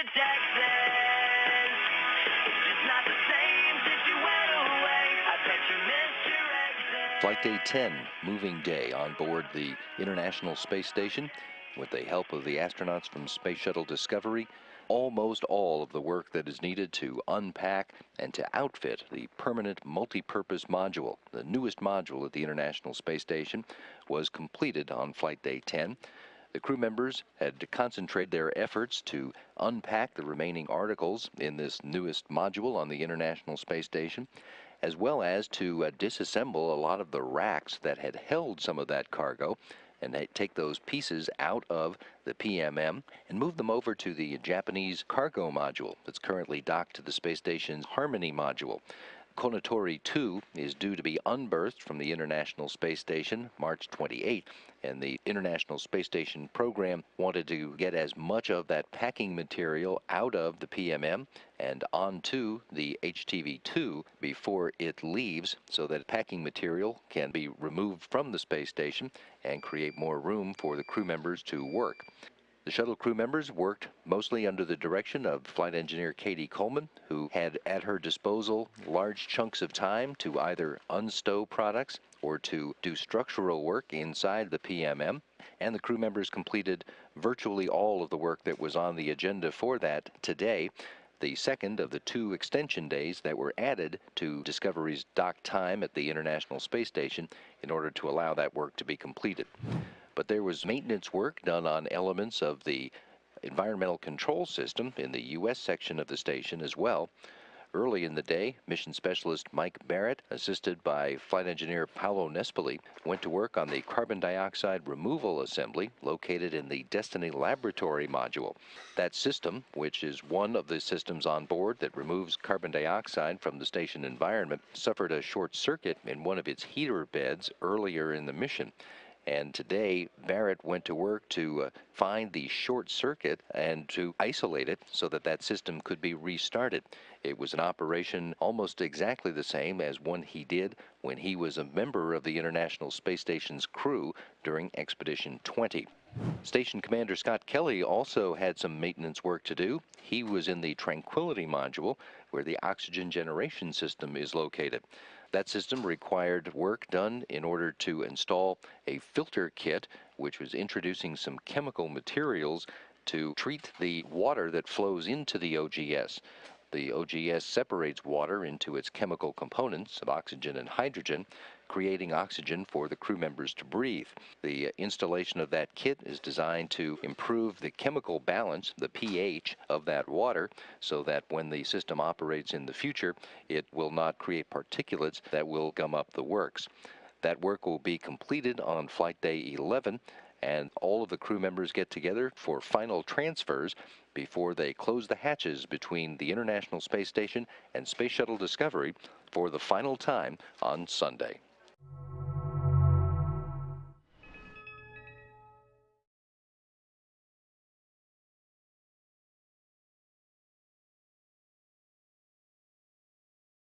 to Texas. It's just not the same since you went away. I bet you missed your exit. Flight Day 10, moving day on board the International Space Station. With the help of the astronauts from Space Shuttle Discovery, almost all of the work that is needed to unpack and to outfit the permanent multi-purpose module, the newest module at the International Space Station, was completed on Flight Day 10. The crew members had to concentrate their efforts to unpack the remaining articles in this newest module on the International Space Station, as well as to disassemble a lot of the racks that had held some of that cargo, and they take those pieces out of the PMM and move them over to the Japanese cargo module that's currently docked to the space station's Harmony module. Konatori 2 is due to be unberthed from the International Space Station March 28, and the International Space Station program wanted to get as much of that packing material out of the PMM and onto the HTV-2 before it leaves, so that packing material can be removed from the space station and create more room for the crew members to work. The shuttle crew members worked mostly under the direction of flight engineer Katie Coleman, who had at her disposal large chunks of time to either unstow products or to do structural work inside the PMM, and the crew members completed virtually all of the work that was on the agenda for that today, the second of the 2 extension days that were added to Discovery's dock time at the International Space Station in order to allow that work to be completed. But there was maintenance work done on elements of the environmental control system in the U.S. section of the station as well. Early in the day, mission specialist Mike Barrett, assisted by flight engineer Paolo Nespoli, went to work on the carbon dioxide removal assembly located in the Destiny Laboratory module. That system, which is one of the systems on board that removes carbon dioxide from the station environment, suffered a short circuit in one of its heater beds earlier in the mission. And today, Barrett went to work to find the short circuit and to isolate it so that that system could be restarted. It was an operation almost exactly the same as one he did when he was a member of the International Space Station's crew during Expedition 20. Station Commander Scott Kelly also had some maintenance work to do. He was in the Tranquility module, where the oxygen generation system is located. That system required work done in order to install a filter kit, which was introducing some chemical materials to treat the water that flows into the OGS. The OGS separates water into its chemical components of oxygen and hydrogen, creating oxygen for the crew members to breathe. The installation of that kit is designed to improve the chemical balance, the pH, of that water, so that when the system operates in the future, it will not create particulates that will gum up the works. That work will be completed on Flight Day 11, and all of the crew members get together for final transfers before they close the hatches between the International Space Station and Space Shuttle Discovery for the final time on Sunday.